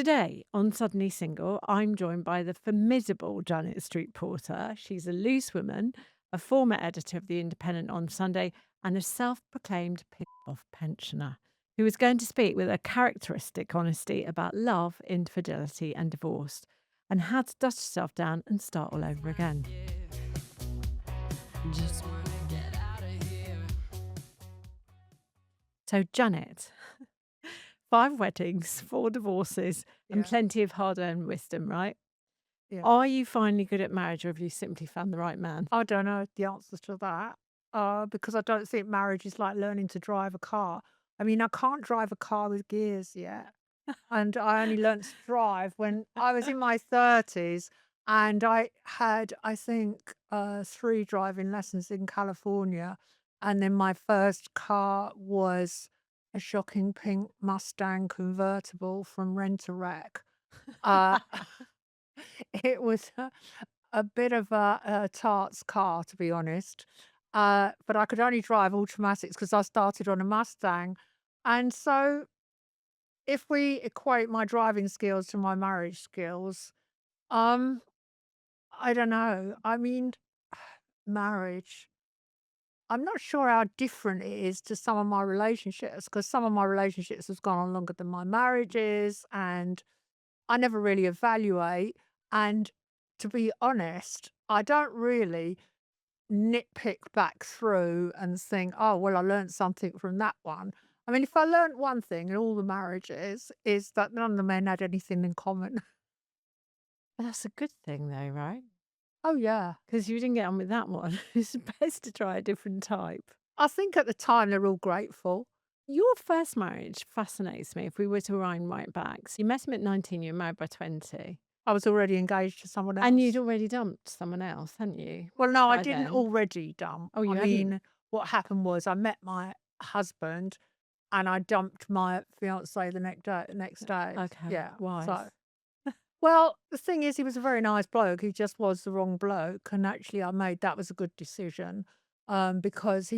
Today on Suddenly Single, I'm joined by the formidable Janet Street Porter. She's a loose woman, a former editor of The Independent on Sunday, and a self proclaimed piss off pensioner who is going to speak with a characteristic honesty about love, infidelity, and divorce, and how to dust yourself down and start all over again. So, Janet, 5 weddings, 4 divorces, and Yeah, plenty of hard earned wisdom, right? yeah. Are you finally good at marriage or have you simply found the right man? I don't know the answer to that, because I don't think marriage is like learning to drive a car. I mean, I can't drive a car with gears yet, and I only learnt to drive when I was in my 30s, and I had, I think, 3 driving lessons in California, and then my first car was a shocking pink Mustang convertible from Rent a Wreck. Uh, it was a bit of a tart's car, to be honest. But I could only drive automatics because I started on a Mustang. And so if we equate my driving skills to my marriage skills, um, I don't know. I mean, marriage. I'm not sure how different it is to some of my relationships because some of my relationships have gone on longer than my marriages, and I never really evaluate. And to be honest, I don't really nitpick back through and think, "Oh, well, I learned something from that one." I mean, if I learned one thing in all the marriages is that none of the men had anything in common. But that's a good thing though, right? Oh, yeah. Because you didn't get on with that one. It's best to try a different type. I think at the time they're all grateful. Your first marriage fascinates me if we were to wind right back. So you met him at 19, you were married by 20. I was already engaged to someone And you'd else. already dumped someone else, hadn't you, Well, no, I by didn't then? already dump. Oh, I you hadn't? mean, what happened was I met my husband and I dumped my fiancé the next day. Okay, Yeah. why? So, well, the thing is, he was a very nice bloke. He just was the wrong bloke. And actually, I made that was a good decision, because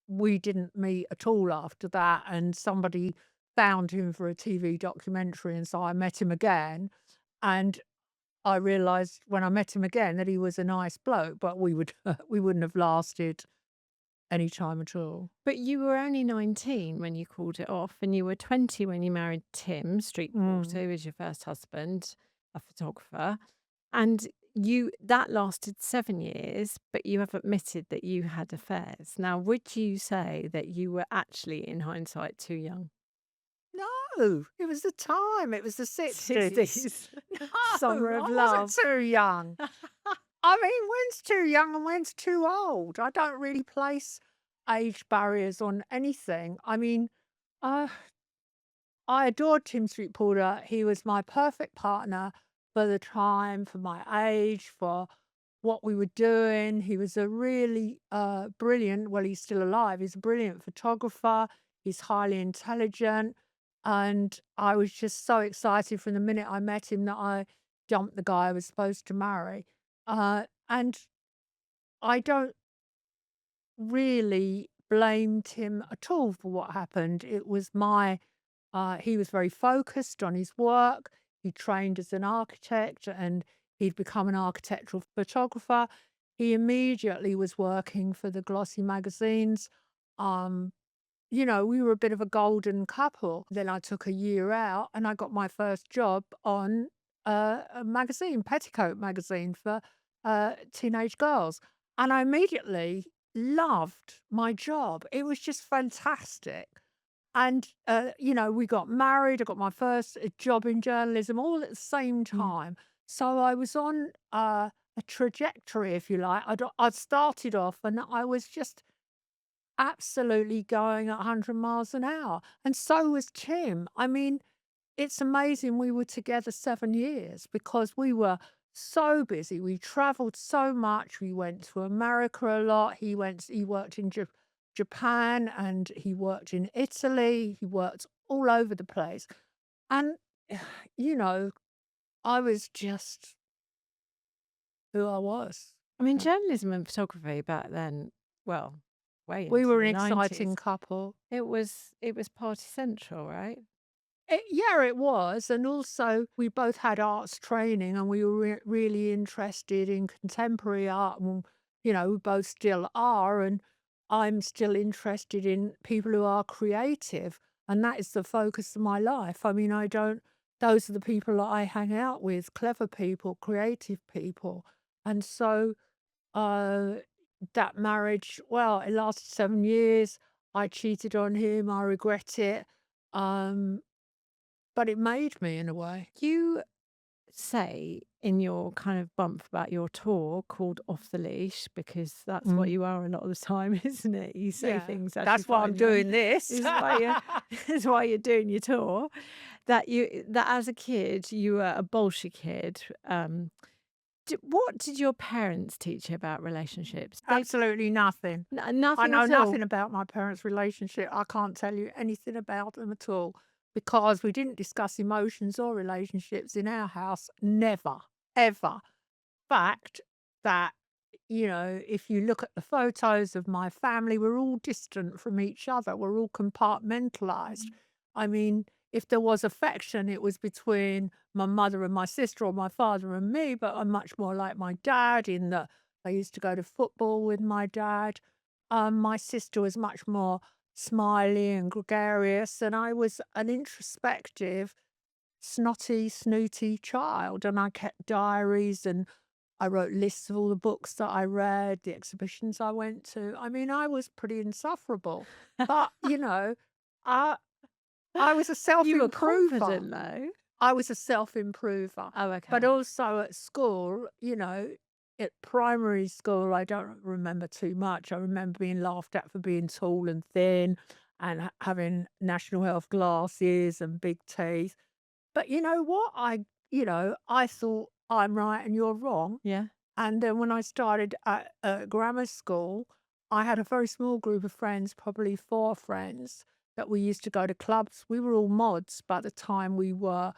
we didn't meet at all after that. And somebody found him for a TV documentary. And so I met him again. And I realized when I met him again that he was a nice bloke, but we would, we wouldn't have lasted any time at all. But you were only 19 when you called it off, and you were 20 when you married Tim Street Porter, Mm. who was your first husband, a photographer. And you that lasted 7 years, but you have admitted that you had affairs. Now, would you say that you were actually, in hindsight, too young? No, it was the time. It was the 60s. 60s. No, Summer of I wasn't love. too young. I mean, when's too young and when's too old? I don't really place age barriers on anything. I mean, uh, I adored Tim Street Porter. He was my perfect partner for the time, for my age, for what we were doing. He was a really brilliant, well, he's still alive. He's a brilliant photographer. He's highly intelligent. And I was just so excited from the minute I met him that I dumped the guy I was supposed to marry. And I don't really blamed him at all for what happened. It was he was very focused on his work. He trained as an architect and he'd become an architectural photographer. He immediately was working for the glossy magazines. Um, we were a bit of a golden couple. Then I took a year out and I got my first job on a magazine, Petticoat magazine for teenage girls. And I immediately loved my job. It was just fantastic. And, we got married. I got my first job in journalism all at the same Yeah. time. So I was on a trajectory, if you like. I'd started off and I was just absolutely going at 100 miles an hour. And so was Tim. I mean, it's amazing we were together 7 years because we were so busy. We traveled so much. We went to America a lot. He worked in Japan and he worked in Italy. He worked all over the place. And, you know, I was just who I was. I mean, Uh, journalism and photography back then, well, way We into were the an 90s, exciting couple. it was party central, right? Yeah, it was, and also we both had arts training, and we were really interested in contemporary art, and we both still are, and I'm still interested in people who are creative, and that is the focus of my life. I mean, I don't. Those are the people that I hang out with: clever people, creative people, and so uh, that marriage. Well, it lasted 7 years. I cheated on him. I regret it. Um, but it made me in a way. You say in your kind of bump about your tour called Off the Leash, because that's what Mm. you are a lot of the time, isn't it? You say Yeah, things as you that's why I'm find them. doing this. This is why you this is why you're doing your tour. That as a kid, you were a Bolshy kid. What did your parents teach you about relationships? Absolutely nothing. I Nothing know at all. nothing about my parents' relationship. I can't tell you anything about them at all because we didn't discuss emotions or relationships in our house. Never, ever. Fact that, if you look at the photos of my family, we're all distant from each other. We're all compartmentalized. I mean, if there was affection, it was between my mother and my sister or my father and me, but I'm much more like my dad in that I used to go to football with my dad. My sister was much more smiley and gregarious, and I was an introspective, snotty, snooty child, and I kept diaries and I wrote lists of all the books that I read, the exhibitions I went to. I mean, I was pretty insufferable, but, I I was a You were self-improver. confident though. I was a self-improver, Oh, but okay. also at school, at primary school, I don't remember too much. I remember being laughed at for being tall and thin and having national health glasses and big teeth. But you know what? I thought I'm right and you're wrong. Yeah. And then when I started at grammar school, I had a very small group of friends, probably four friends, that we used to go to clubs. We were all mods by the time we were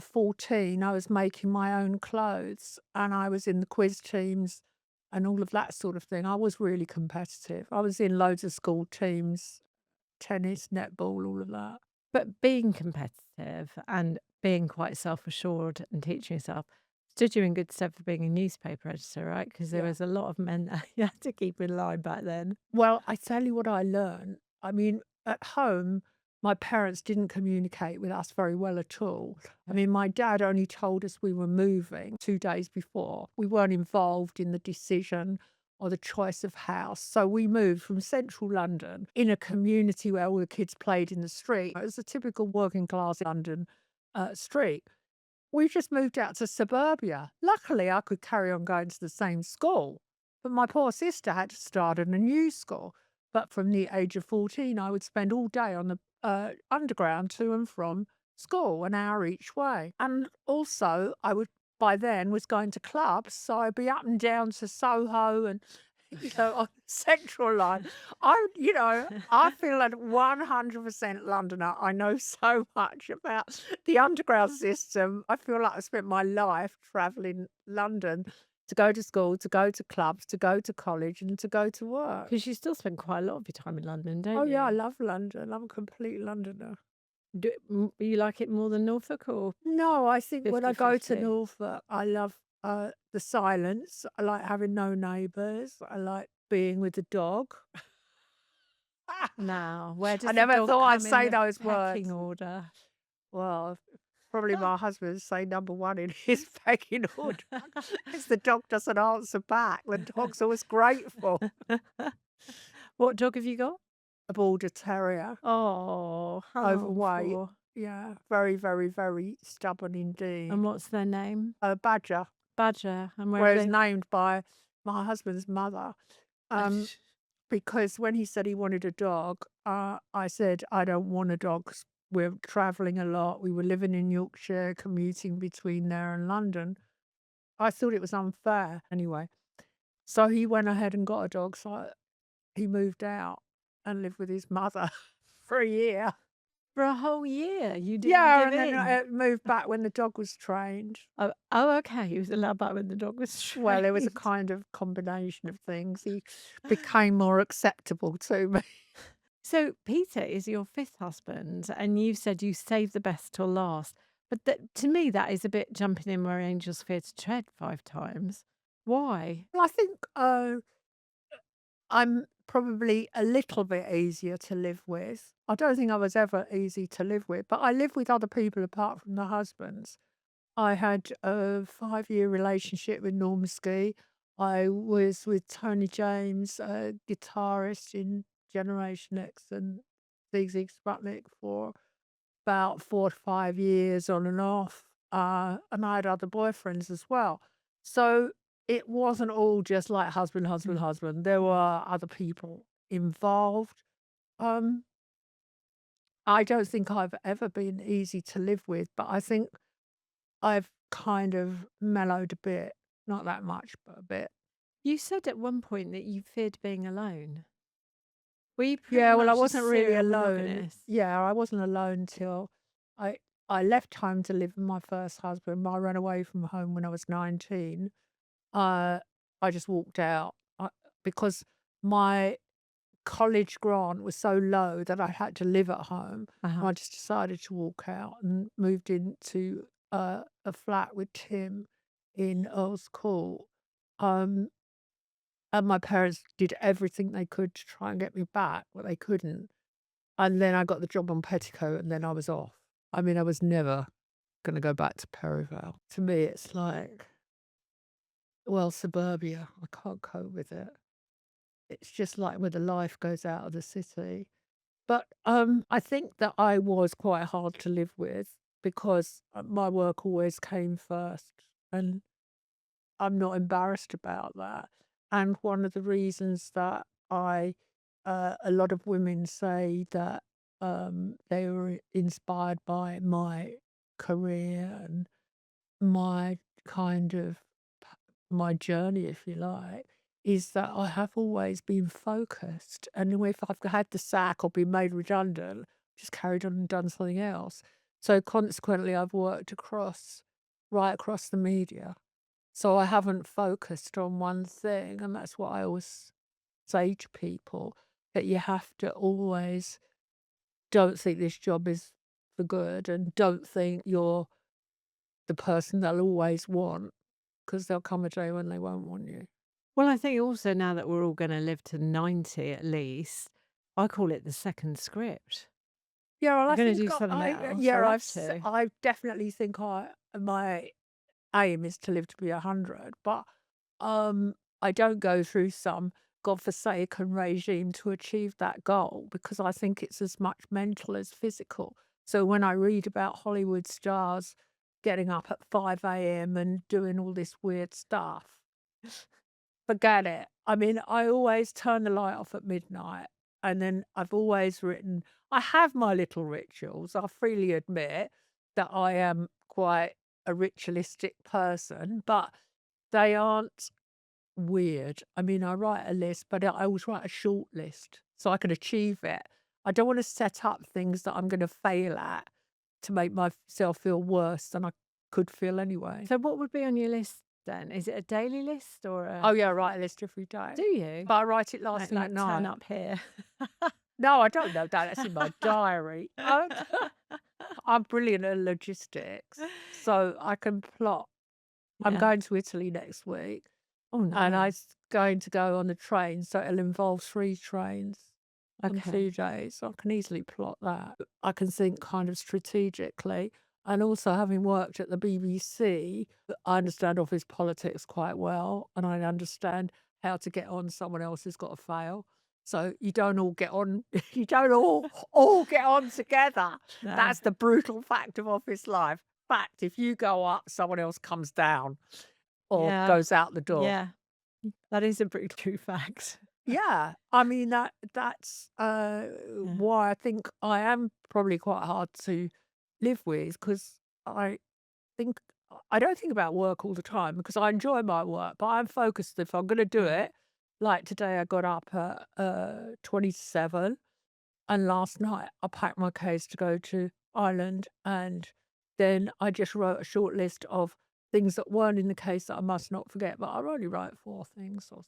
14. I was making my own clothes and I was in the quiz teams and all of that sort of thing. I was really competitive. I was in loads of school teams, tennis, netball, all of that. But being competitive and being quite self-assured and teaching yourself stood you in good stead for being a newspaper editor, right? Because there Yeah. was a lot of men that you had to keep in line back then. Well, I tell you what I learned. I mean, at home, my parents didn't communicate with us very well at all. I Yeah. mean, my dad only told us we were moving 2 days before. We weren't involved in the decision or the choice of house. So we moved from central London in a community where all the kids played in the street. It was a typical working class London street. We just moved out to suburbia. Luckily, I could carry on going to the same school, but my poor sister had to start at a new school. But from the age of 14, I would spend all day on the underground to and from school, an hour each way. And also, I would, by then, was going to clubs. So I'd be up and down to Soho and, on Central Line. I feel like 100% Londoner. I know so much about the underground system. I feel like I spent my life traveling London to go to school, to go to clubs, to go to college, and to go to work. Because you still spend quite a lot of your time in London, Oh, don't yeah, I you? love London. I'm a complete Londoner. You like it more than Norfolk or No, I think when I go to 50-50? Norfolk, I love the silence. I like having no neighbours. I like being with the dog. Now, where I does the never dog thought I'd come in say the those pecking words. order? Well, probably my husband say number one in his pecking order is the dog doesn't answer back. The dog's always grateful. What dog have you got? A border terrier, Oh, how long overweight. for? Yeah, very, very, very stubborn And indeed. what's their name? A badger, Badger. And where are where it's they? named by my husband's mother. Um, because when he said he wanted a dog, I said, I don't want a dog 'cause we're traveling a lot. We were living in Yorkshire, commuting between there and London. I thought it was unfair anyway. So he went ahead and got a dog. So he moved out and lived with his mother for a year. For a whole year, you didn't Yeah, give and then in? moved back when the dog was trained. Oh, okay, he was allowed back when the dog was Well, it was a trained. kind of combination of things. He became more acceptable to me. So Peter is your fifth husband, and you said you saved the best till last. But to me, that is a bit jumping in where angels fear to tread 5 times. Why? Well, I think I'm probably a little bit easier to live with. I don't think I was ever easy to live with, but I live with other people apart from the husbands. I had a 5-year relationship with Norma Ski. I was with Tony James, a guitarist in Generation X and ZZ Sputnik for about 4 to 5 years on and off, and I had other boyfriends as well. So, it wasn't all just like husband, husband, Mm, husband. There mm. were other people involved. Um, I don't think I've ever been easy to live with, but I think I've kind of mellowed a bit. Not that much, but a bit. You said at one point that you feared being alone. Were you pretty Yeah, well, I much a wasn't really serial alone. monogamist? Yeah, I wasn't alone till I I left home to live with my first husband. I ran away from home when I was 19. Uh, I just walked out, because my college grant was so low that I had to live at home. Uh-huh. I just decided to walk out and moved into, a flat with Tim in Earl's Court. Um, and my parents did everything they could to try and get me back, but they couldn't. And then I got the job on Petticoat, and then I was off. I mean, I was never gonna go back to Perivale. To me, it's like, well, suburbia. I can't cope with it. It's just like where the life goes out of the city. But, I think that I was quite hard to live with because, my work always came first, and I'm not embarrassed about that. And one of the reasons that a lot of women say that they were inspired by my career and my kind of my journey, if you like, is that I have always been focused. And if I've had the sack or been made redundant, just carried on and done something else. So consequently, I've worked right across the media. So I haven't focused on one thing, and that's what I always say to people, that you have to always don't think this job is for good and don't think you're the person they'll always want, because 'cause there'll come a day when they won't want you. Well, I think also now that we're all gonna live to 90 at least, I call it the second script. Yeah, well, We're I gonna think do something else, yeah, we'll have to. I definitely think my aim is to live to be 100, but, I don't go through some godforsaken regime to achieve that goal because I think it's as much mental as physical. So when I read about Hollywood stars getting up at 5 a.m. and doing all this weird stuff, forget it. I mean, I always turn the light off at midnight, and then I've always written I have my little rituals. I freely admit that I am quite a ritualistic person, but they aren't weird. I mean, I write a list, but I always write a short list so I can achieve it. I don't wanna set up things that I'm gonna fail at to make myself feel worse than I could feel anyway. So what would be on your list then? Is it a daily list or Oh, a yeah, I write a list every day, do you? but I write it last Like thing at turn night. up here. No, I don't know that, that's in my diary. I'm brilliant at logistics, so I can plot. I'm Yeah. going to Italy next week, Oh, and I'm nice. going to go on the train, so it'll involve 3 trains on Okay. 2 days, so I can easily plot that. I can think kind of strategically, and also having worked at the BBC, I understand office politics quite well, and I understand how to get on someone else who's got to fail. So you don't all get on you don't all get on together. No. That's the brutal fact of office life. Fact, if you go up, someone else comes down or Yeah. goes out the door. Yeah. That is a pretty true fact. Yeah, I mean, that's, Yeah. why I think I am probably quite hard to live with because I think I don't think about work all the time because I enjoy my work, but I'm focused if I'm gonna do Mm. it. Like today I got up at, 27, and last night I packed my case to go to Ireland, and then I just wrote a short list of things that weren't in the case that I must not forget, but I only wrote 4 things or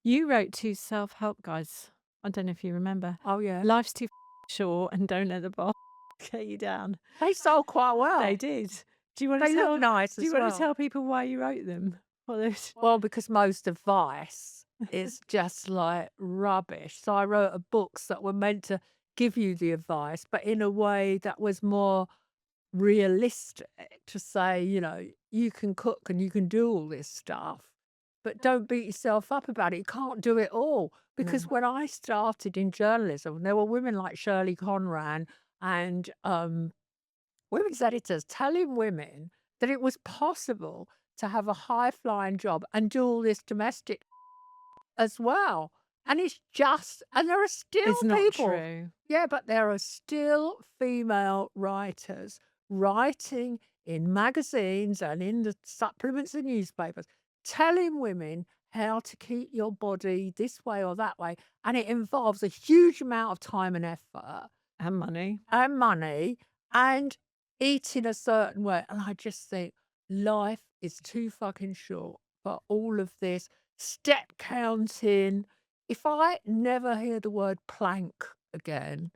You wrote 2 self-help guides. I don't know if you remember. Oh, yeah. Life's too short and don't let the boss get you down. They sold quite They well. did. Do you wanna They look tell nice do you as wanna well. tell people why you wrote them? Well, there's Well, because most advice is just like rubbish. So I wrote a books that were meant to give you the advice, but in a way that was more realistic to say, you can cook and you can do all this stuff, but don't beat yourself up about it. You can't do it all. Because No. when I started in journalism, there were women like Shirley Conran and women's editors telling women that it was possible to have a high flying job and do all this domestic as well. And and there are still It's not people, true. yeah, but there are still female writers writing in magazines and in the supplements and newspapers, telling women how to keep your body this way or that way. And it involves a huge amount of time and effort And money. and money and eating a certain way. And I just think life is too fucking short for all of this step counting. If I never hear the word plank again,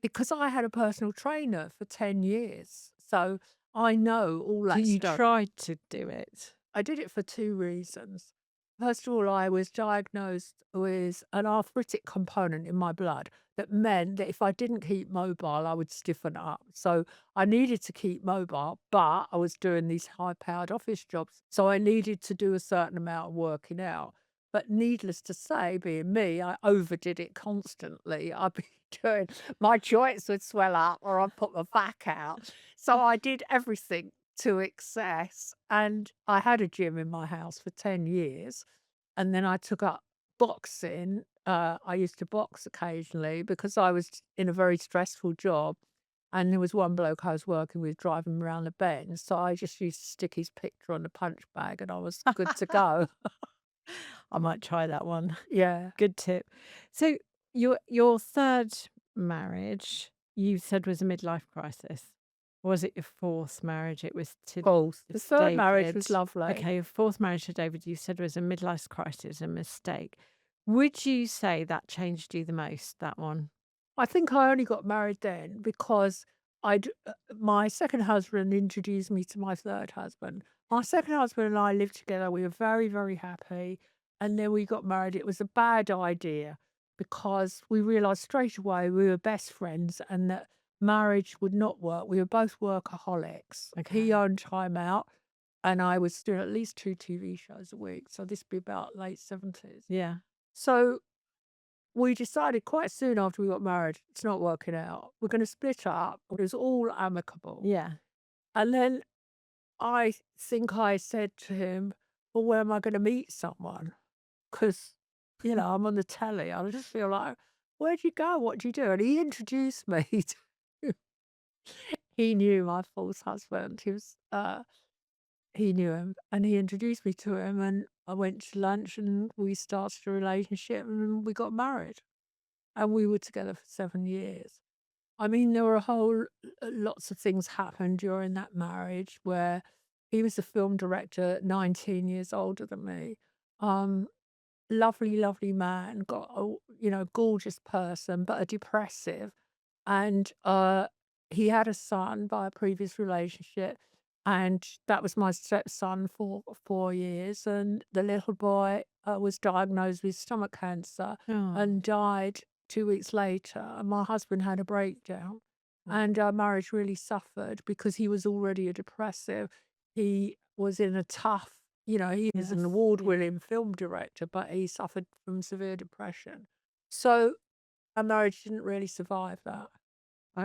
because I had a personal trainer for 10 years, so I know all So that you stuff. tried to do it? I did it for 2 reasons. First of all, I was diagnosed with an arthritic component in my blood that meant that if I didn't keep mobile, I would stiffen up. So I needed to keep mobile, but I was doing these high-powered office jobs, so I needed to do a certain amount of working out. But needless to say, being me, I overdid it constantly. I'd be doing my joints would swell up or I'd put my back out. So I did everything to excess. And I had a gym in my house for 10 years. And then I took up boxing. I used to box occasionally because I was in a very stressful job. And there was one bloke I was working with driving me around the bend. So I just used to stick his picture on the punch bag and I was good to go. I might try that one. Yeah. Good tip. So your third marriage, you said was a midlife crisis. Or was it your fourth marriage? It was to Course. The third marriage David. was lovely. Okay, your fourth marriage to David, you said was a midlife crisis, a mistake. Would you say that changed you the most, that one? I think I only got married then because my second husband introduced me to my third husband. My second husband and I lived together. We were very, very happy. And then we got married. It was a bad idea because we realized straight away we were best friends and that marriage would not work. We were both workaholics. He Okay. owned Time Out and I was doing at least 2 TV shows a week. So this would be about late 70s. Yeah. So we decided quite soon after we got married, it's not working out. We're going to split up. It was all amicable. Yeah. And then I think I said to him, well, where am I going to meet someone? Because, I'm on the telly. I just feel like, where'd you go? What do you do? And he introduced me to, he knew my false husband. He knew him and he introduced me to him. And I went to lunch and we started a relationship and we got married. And we were together for 7 years. I mean, there were lots of things happened during that marriage where he was a film director, 19 years older than me. Um, Lovely, lovely man, got a, gorgeous person, but a depressive. And he had a son by a previous relationship, and that was my stepson for 4 years. And the little boy was diagnosed with stomach cancer Oh. and died 2 weeks later. And my husband had a breakdown, and our marriage really suffered because he was already a depressive. He was in a tough, he was an Yes. award-winning film director, but he suffered from severe depression. So our marriage didn't really survive that.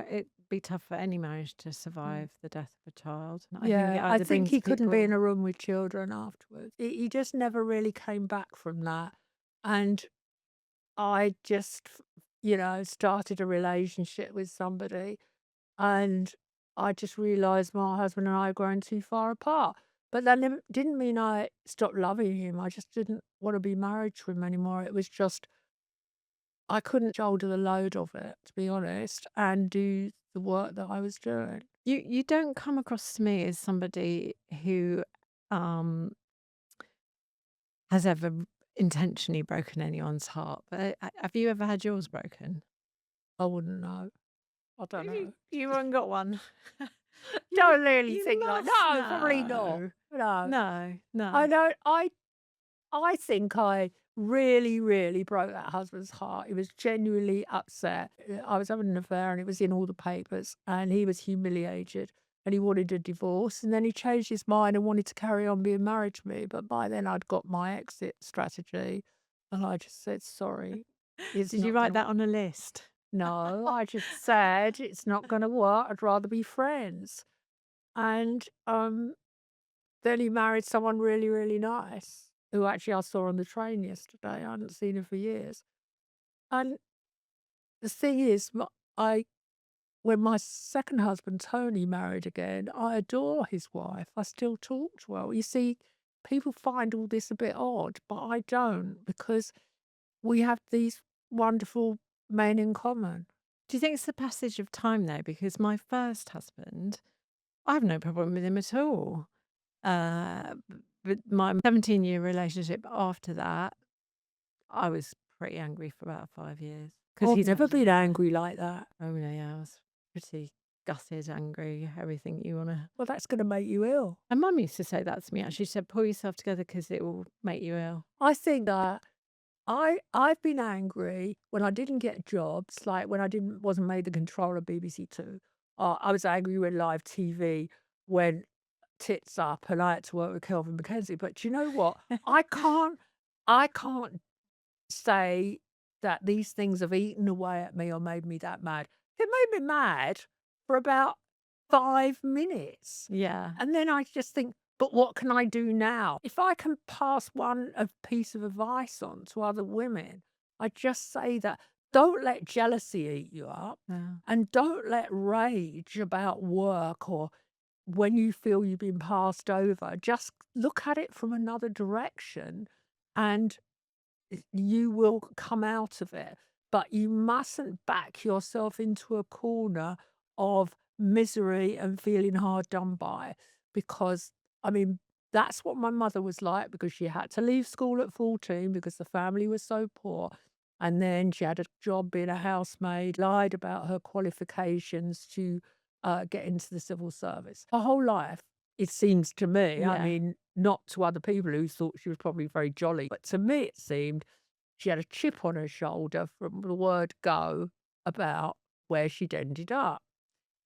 It'd be tough for any marriage to Mm. survive the death of a child. I think it Yeah, I either think brings he couldn't be in people a room with children afterwards. He just never really came back from that. And I just, started a relationship with somebody and I just realized my husband and I had grown too far apart. But that didn't mean I stopped loving him. I just didn't want to be married to him anymore. It was just, I couldn't shoulder the load of it, to be honest, and do the work that I was doing. you don't come across to me as somebody who, um, has ever intentionally broken anyone's heart, but have you ever had yours broken? I wouldn't know. I don't You know. you haven't got one? You Don't really you think like must no, probably not. know. No. No, I no. don't I think I really, really broke that husband's heart. He was genuinely upset. I was having an affair and it was in all the papers and he was humiliated and he wanted a divorce. And then he changed his mind and wanted to carry on being married to me. But by then I'd got my exit strategy and I just said, sorry, it's Did you not write going to. that on a list? No, I just said it's not going to work. I'd rather be friends. And then he married someone really, really nice, who actually I saw on the train yesterday. I hadn't seen her for years. And the thing is, I when my second husband, Tony, married again, I adore his wife. I still talk to her. You see, people find all this a bit odd, but I don't because we have these wonderful men in common. Do you think it's the passage of time though? Because my first husband, I have no problem with him at all. But my 17-year relationship after that, I was pretty angry for about 5 years because Oh, I've he never turned been on me. angry like that. Oh, yeah, yeah, I was pretty gutted, angry, everything you wanna. Well, that's going to make you ill. And mum used to say that to me actually. She said, "Pull yourself together because it will make you ill." I think that I've been angry when I didn't get jobs, like when I wasn't made the controller of BBC Two. I was angry when live TV went tits up and I had to work with Kelvin MacKenzie. But do you know what? I can't say that these things have eaten away at me or made me that mad. It made me mad for about 5 minutes. Yeah. And then I just think, but what can I do now? If I can pass one piece of advice on to other women, I just say that don't let jealousy eat you up Yeah. and don't let rage about work or when you feel you've been passed over, just look at it from another direction and you will come out of it. But you mustn't back yourself into a corner of misery and feeling hard done by. Because, I mean, that's what my mother was like because she had to leave school at 14 because the family was so poor. And then she had a job being a housemaid, lied about her qualifications to get into the civil service. Her whole life, it seems to me, I Yeah. mean, not to other people who thought she was probably very jolly, but to me it seemed she had a chip on her shoulder from the word go about where she'd ended up.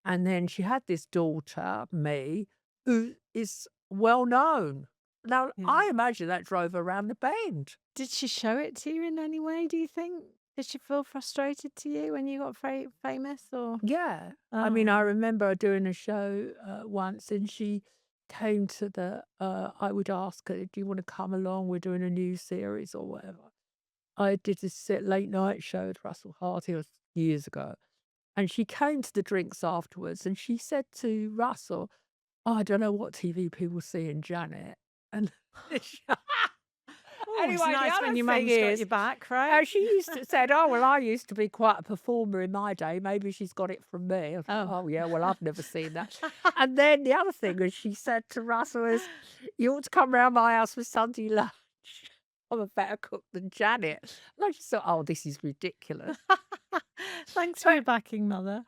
And then she had this daughter, me, who is well known. Now, Yeah. I imagine that drove her around the bend. Did she show it to you in any way, do you think? Did she feel frustrated to you when you got famous or? Yeah. I mean, I Oh. remember her doing a show once and she came to I would ask her, do you want to come along? We're doing a new series or whatever. I did this late night show with Russell Harty years ago. And she came to the drinks afterwards and she said to Russell, "Oh, I don't know what TV people see in Janet." And Oh, it's anyway, the nice when other your thing mum's got is, your back, right? she used to said, "Oh, well, I used to be quite a performer in my day. Maybe she's got it from me." I thought, Oh. "Oh, yeah, well, I've never seen that." And then the other thing is she said to Russell is, "You ought to come round my house for Sunday lunch. I'm a better cook than Janet." And I just thought, "Oh, this is ridiculous." Thanks for But your backing, mother.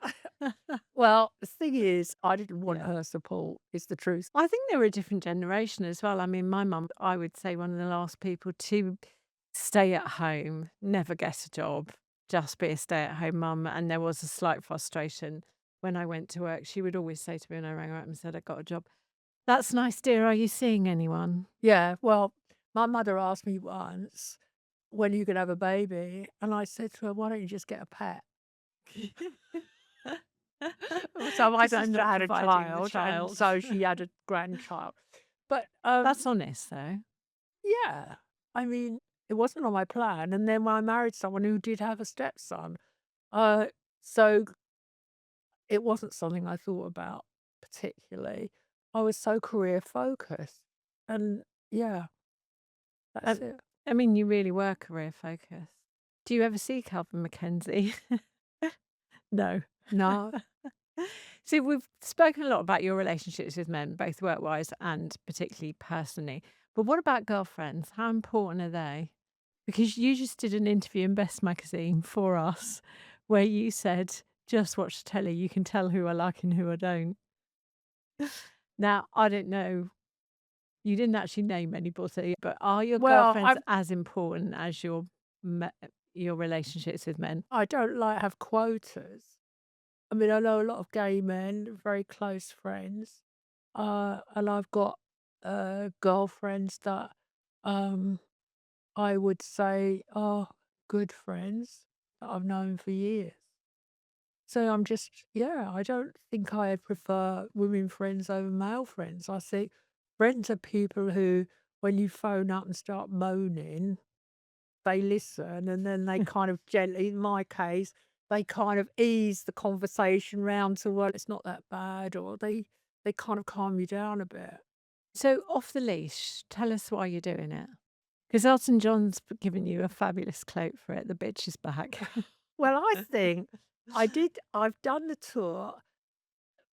well, the thing is, I didn't want Yeah. her support, is the truth. I think they were a different generation as well. I mean, my mum, I would say one of the last people to stay at home, never get a job, just be a stay-at-home mum, and there was a slight frustration when I went to work. She would always say to me when I rang her up and said, "I got a job." "That's nice, dear. Are you seeing anyone?" Yeah, well, my mother asked me once, "When are you gonna have a baby?" And I said to her, "Why don't you just get a pet?" So my Because I'm sister not had a providing the child, and child. so she had a grandchild. But, That's honest, though. yeah, I mean, it wasn't on my plan, and then when I married someone who did have a stepson, uh, so it wasn't something I thought about particularly. I was so career focused, and yeah, that's Um, it. I mean, you really were career focused. Do you ever see Calvin Mackenzie? No. No. See, we've spoken a lot about your relationships with men, both work-wise and particularly personally. But what about girlfriends? How important are they? Because you just did an interview in Best Magazine for us where you said, "Just watch the telly, you can tell who I like and who I don't." Now, I don't know, you didn't actually name anybody, but are your Well, girlfriends I'm as important as me your relationships with men? I don't like have quotas. I mean, I know a lot of gay men, very close friends, and I've got girlfriends that um, I would say are good friends that I've known for years. So I'm just, yeah, I don't think I prefer women friends over male friends. I think friends are people who, when you phone up and start moaning, they listen and then they kind of gently, in my case, they kind of ease the conversation round to, well, it's not that bad, or they kind of calm you down a bit. So, off the leash, tell us why you're doing it. Because Elton John's given you a fabulous quote for it, "The bitch is back." Well, I think I've done the tour.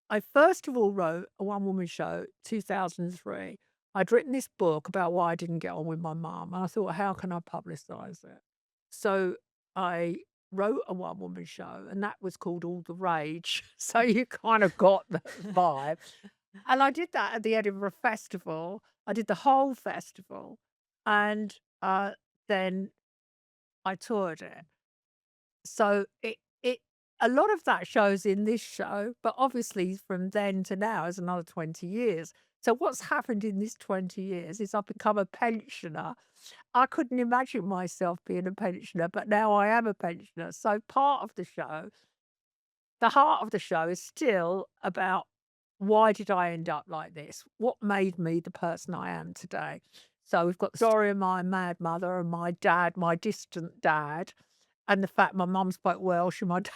I first of all wrote a one woman show, 2003. I'd written this book about why I didn't get on with my mum, and I thought, how can I publicise it? So I wrote a one woman show, and that was called All the Rage. So you kind of got the vibe. And I did that at the Edinburgh Festival. I did the whole festival, and then I toured it. So it a lot of that shows in this show, but obviously from then to now is another 20 years. So what's happened in this 20 years is I've become a pensioner. I couldn't imagine myself being a pensioner, but now I am a pensioner. So part of the show, the heart of the show is still about why did I end up like this? What made me the person I am today? So we've got the story of my mad mother and my dad, my distant dad, and the fact my mum spoke Welsh and my dad,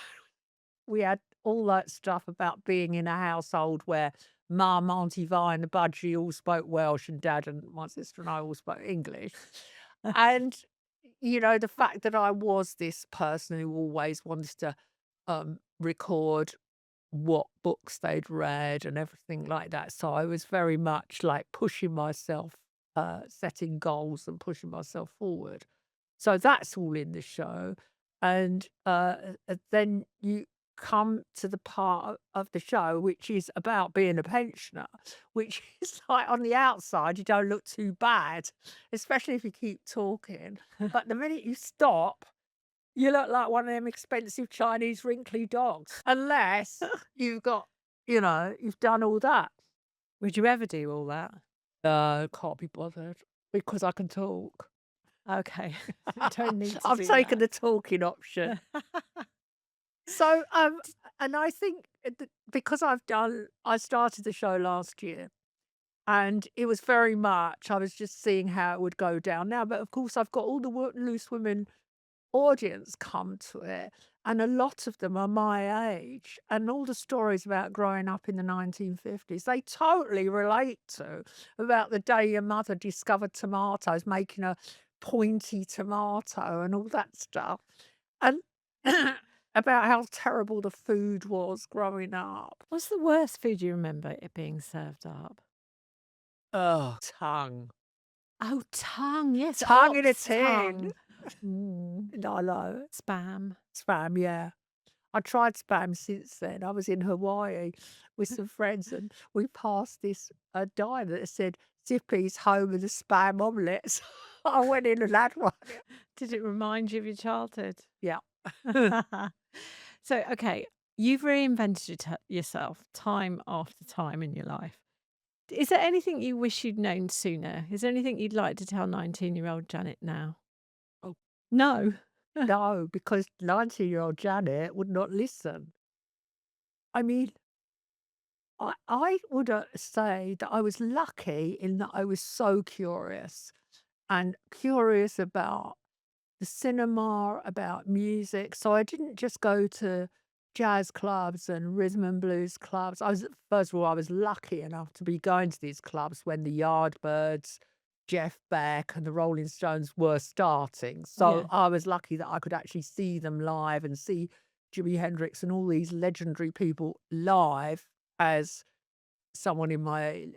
we had all that stuff about being in a household where mum, Auntie Vi and the budgie all spoke Welsh and dad and my sister and I all spoke English. And, the fact that I was this person who always wanted to record what books they'd read and everything like that. So I was very much like pushing myself, setting goals and pushing myself forward. So that's all in the show. And then you come to the part of the show which is about being a pensioner, which is like on the outside, you don't look too bad, especially if you keep talking. But the minute you stop, you look like one of them expensive Chinese wrinkly dogs, unless you've got, you've done all that. Would you ever do all that? No, can't be bothered because I can talk. Okay. Don't need to I've do taken the that. talking option. So, and I think because I started the show last year and it was very much, I was just seeing how it would go down now. But of course, I've got all the loose women audience come to it, and a lot of them are my age, and all the stories about growing up in the 1950s, they totally relate to about the day your mother discovered tomatoes, making a pointy tomato and all that stuff, and about how terrible the food was growing up. What's the worst food you remember it being served up? Oh, tongue. Oh, tongue. Yes, Tongue in a ox tin. tongue. Mm. I know. Spam. Spam, yeah. I tried spam since then. I was in Hawaii with some friends and we passed this diner that said Zippy's home of the spam omelets. I went in and had one. Did it remind you of your childhood? Yeah. So, okay, you've reinvented yourself time after time in your life. Is there anything you wish you'd known sooner? Is there anything you'd like to tell 19-year-old Janet now? Oh, No. no, because 90-year-old Janet would not listen. I mean, I would say that I was lucky in that I was so curious and curious about the cinema, about music. So I didn't just go to jazz clubs and rhythm and blues clubs. First of all, I was lucky enough to be going to these clubs when the Yardbirds, Jeff Beck, and the Rolling Stones were starting. So Yeah. I was lucky that I could actually see them live and see Jimi Hendrix and all these legendary people live as someone in my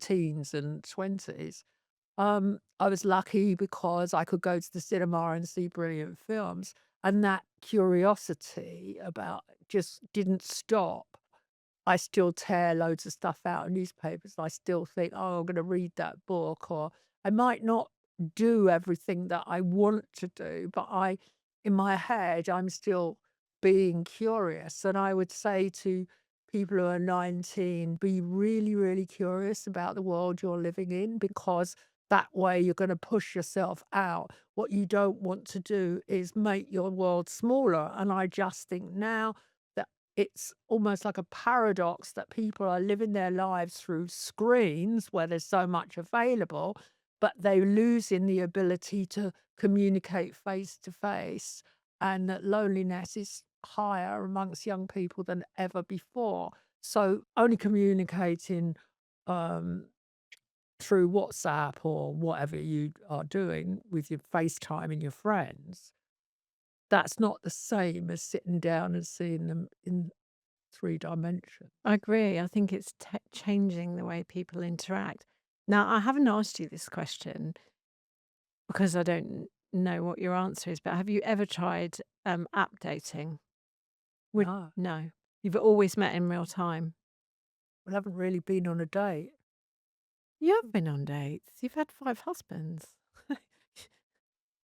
teens and 20s. I was lucky because I could go to the cinema and see brilliant films, and that curiosity about just didn't stop. I still tear loads of stuff out of newspapers. I still think, "Oh, I'm gonna read that book," or I might not do everything that I want to do, but in my head, I'm still being curious. And I would say to people who are 19, be really, really curious about the world you're living in, because that way you're gonna push yourself out. What you don't want to do is make your world smaller. And I just think now that it's almost like a paradox that people are living their lives through screens where there's so much available, but they're losing the ability to communicate face to face, and that loneliness is higher amongst young people than ever before. So only communicating um, through WhatsApp or whatever you are doing with your FaceTime and your friends, that's not the same as sitting down and seeing them in three dimensions. I agree. I think it's changing the way people interact. Now, I haven't asked you this question because I don't know what your answer is, but have you ever tried app dating? Would No, no. You've always met in real time. I haven't really been on a date. You have been on dates. You've had 5 husbands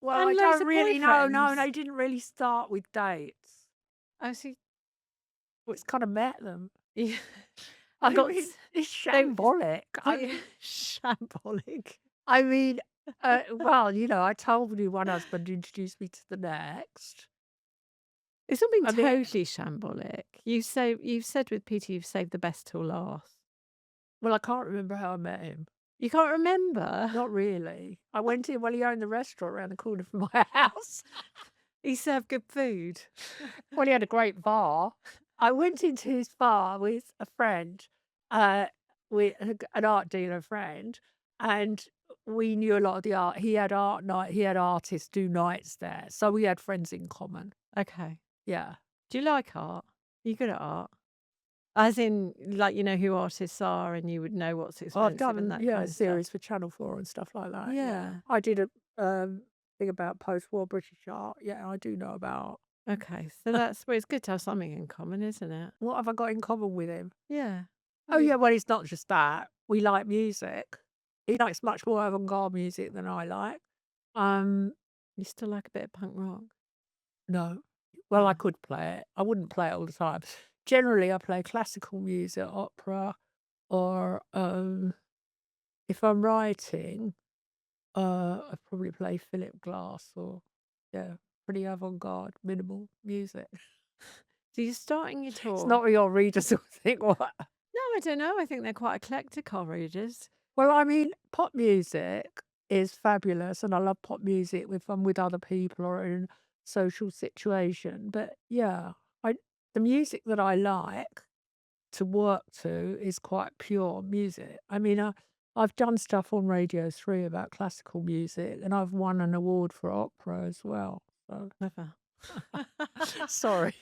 Well, I and loads don't of really know. No, boyfriends. they didn't really start with dates. Oh, so Well, it's kind of met them. yeah. I I got mean, it's they shambolic. what you shambolic. I mean, well, I told you one husband introduced me to the next. It's not been I mean, totally shambolic. You've said with Peter you've saved the best till last. well, I can't remember how I met him. You can't remember? Not really. I went in, well, he owned the restaurant around the corner from my house. He served good food. Well, he had a great bar. I went into his bar with a friend, uh, with an art dealer friend, and we knew a lot of the art. He had art night, he had artists do nights there. So we had friends in common. Okay. Yeah. Do you like art? Are you good at art? As in, like, you know who artists are and you would know what's I've expensive and done, that yeah, kind of stuff? series for Channel 4 and stuff like that. Yeah. Yeah. I did a thing about post-war British art. Yeah, I do know about. Okay. So that's well, it's good to have something in common, isn't it? What have I got in common with him? Yeah. Oh, Well, yeah, well, it's not just that. We like music. He likes much more avant-garde music than I like. Um, you still like a bit of punk rock? no. Well, I No. could play it. I wouldn't play it all the time. Generally, I play classical music, opera, or if I'm writing, I probably play Philip Glass or yeah, pretty avant-garde, minimal music. So you're starting your It's tour. not what your readers will think. What? No, I don't know. I think they're quite eclectic, our readers. Well, I mean, pop music is fabulous, and I love pop music if I'm with other people or in a social situation. But yeah, I the music that I like to work to is quite pure music. I mean, I've done stuff on Radio 3 about classical music, and I've won an award for opera as well. So Clever. sorry.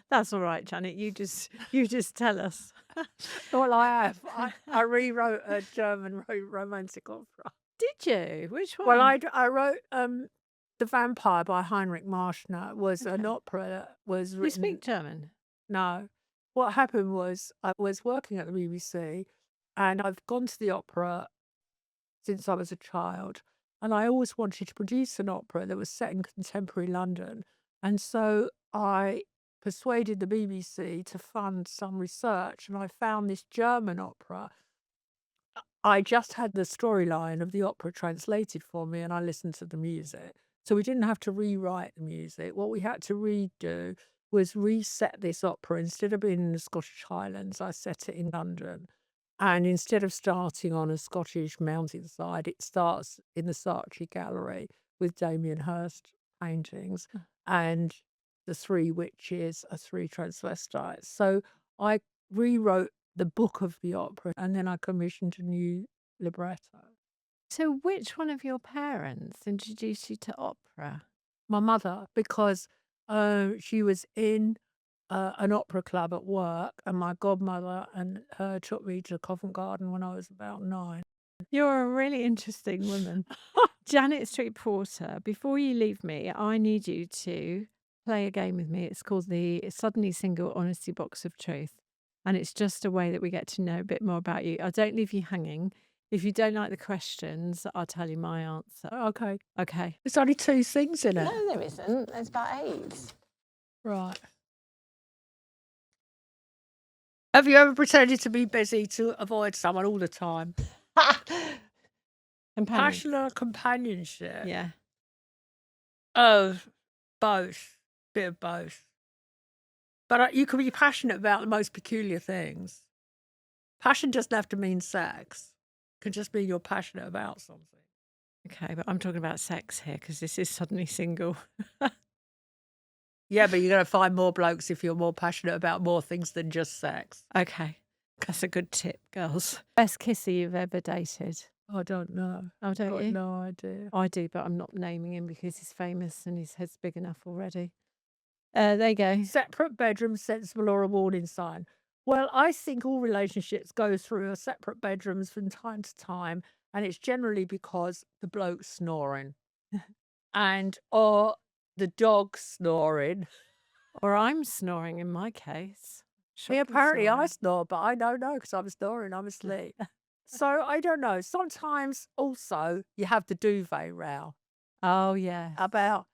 That's all right, Janet. You just tell us. Well, I have. I rewrote a German romantic opera. Did you? Which Well, one? I wrote The Vampire by Heinrich Marschner was an Okay. opera that was You written. speak German? No. What happened was I was working at the BBC, and I've gone to the opera since I was a child, and I always wanted to produce an opera that was set in contemporary London. And so I persuaded the BBC to fund some research, and I found this German opera. I just had the storyline of the opera translated for me, and I listened to the music. So we didn't have to rewrite the music. What we had to redo was reset this opera. Instead of being in the Scottish Highlands, I set it in London. And instead of starting on a Scottish mountainside, it starts in the Saatchi Gallery with Damien Hirst paintings. Oh. And the three witches are three transvestites. So I rewrote the book of the opera, and then I commissioned a new libretto. So which one of your parents introduced you to opera? My mother, because she was in an opera club at work, and my godmother and her took me to Covent Garden when I was about 9. You're a really interesting woman. Janet Street Porter, before you leave me, I need you to play a game with me. It's called the Suddenly Single Honesty Box of Truth. And it's just a way that we get to know a bit more about you. I don't leave you hanging. If you don't like the questions, I'll tell you my answer. Okay. Okay. There's only 2 things in it. No, there isn't. There's about 8. Right. Have you ever pretended to be busy to avoid someone all the time? Companion. Passionate companionship. Yeah. Oh, both. Bit of both. But you can be passionate about the most peculiar things. Passion doesn't have to mean sex. It can just mean you're passionate about something. Okay, but I'm talking about sex here because this is Suddenly Single. Yeah, but you're going to find more blokes if you're more passionate about more things than just sex. Okay. That's a good tip, girls. Best kisser you've ever dated? I don't know. Oh, don't Got you? no idea. I do, but I'm not naming him because he's famous and his head's big enough already. There you go. Separate bedrooms, sensible or a warning sign? Well, I think all relationships go through separate bedrooms from time to time, and it's generally because the bloke's snoring or the dog's snoring. Or I'm snoring in my case. Yeah, Shocking apparently I snoring. snore, but I don't know because I'm snoring, I'm asleep. So I don't know. Sometimes also you have the duvet row Oh, yeah. about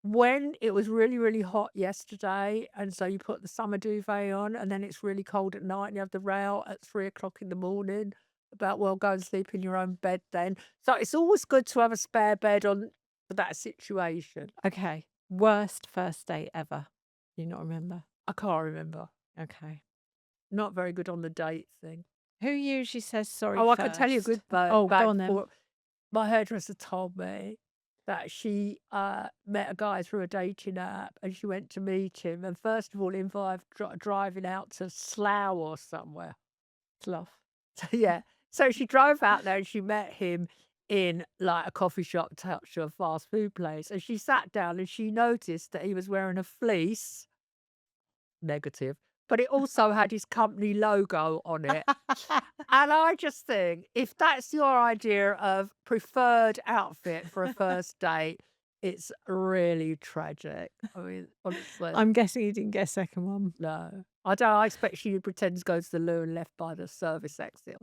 when it was really, really hot yesterday, and so you put the summer duvet on, and then it's really cold at night, and you have the row at 3 o'clock in the morning about, well, go and sleep in your own bed then. So it's always good to have a spare bed on for that situation. Okay. Worst first date ever. You not remember? I can't remember. Okay. Not very good on the date thing. Who usually says sorry Oh, I first? can tell you a good Oh, bad go on then. for- My hairdresser told me that she met a guy through a dating app, and she went to meet him, and first of all involved driving out to Slough or somewhere. Slough. So, yeah. So she drove out there and she met him in like a coffee shop attached to a fast food place. And she sat down and she noticed that he was wearing a fleece. Negative. But it also had his company logo on it. And I just think if that's your idea of preferred outfit for a first date, it's really tragic. I mean, honestly. I'm guessing you didn't get a second one. No. I don't. I expect she would pretend to go to the loo and left by the service exit.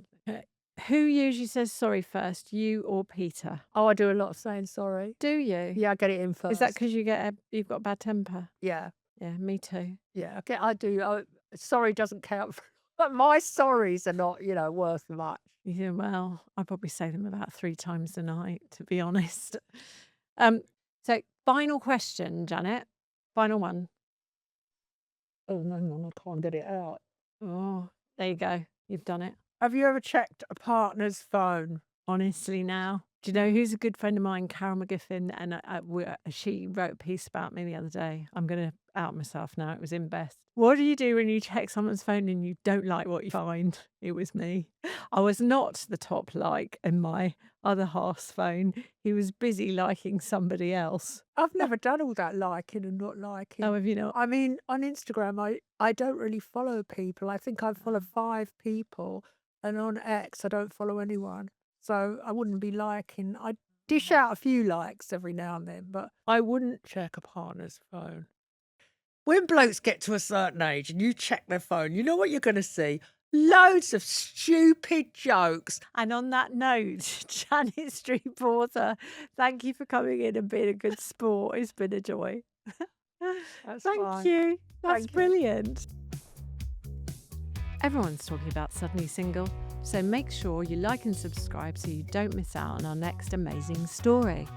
Who usually says sorry first, you or Peter? Oh, I do a lot of saying sorry. Do you? Yeah, I get it in first. Is that because you've got a bad temper? Yeah. Yeah, me too. Yeah, I do. Sorry doesn't count for, but my sorries are not, worth much. Yeah, well, I probably say them about 3 times a night, to be honest. So final question, Janet. Final one. Oh, no, I can't get it out. Oh, there you go. You've done it. Have you ever checked a partner's phone? Honestly now. Do you know who's a good friend of mine, Carol McGiffin? And she wrote a piece about me the other day. I'm going to out myself now. It was in Best. What do you do when you check someone's phone and you don't like what you find? It was me. I was not the top like in my other half's phone. He was busy liking somebody else. I've never done all that liking and not liking. Oh, have you not? I mean, on Instagram, I don't really follow people. I think I follow 5 people, and on X, I don't follow anyone. So I wouldn't be liking. I dish out a few likes every now and then, but I wouldn't check a partner's phone. When blokes get to a certain age and you check their phone, you know what you're going to see? Loads of stupid jokes. And on that note, Janet Street Porter, thank you for coming in and being a good sport. It's been a joy. That's Thank fine. you. That's Thank you. brilliant. Everyone's talking about Suddenly Single, so make sure you like and subscribe so you don't miss out on our next amazing story.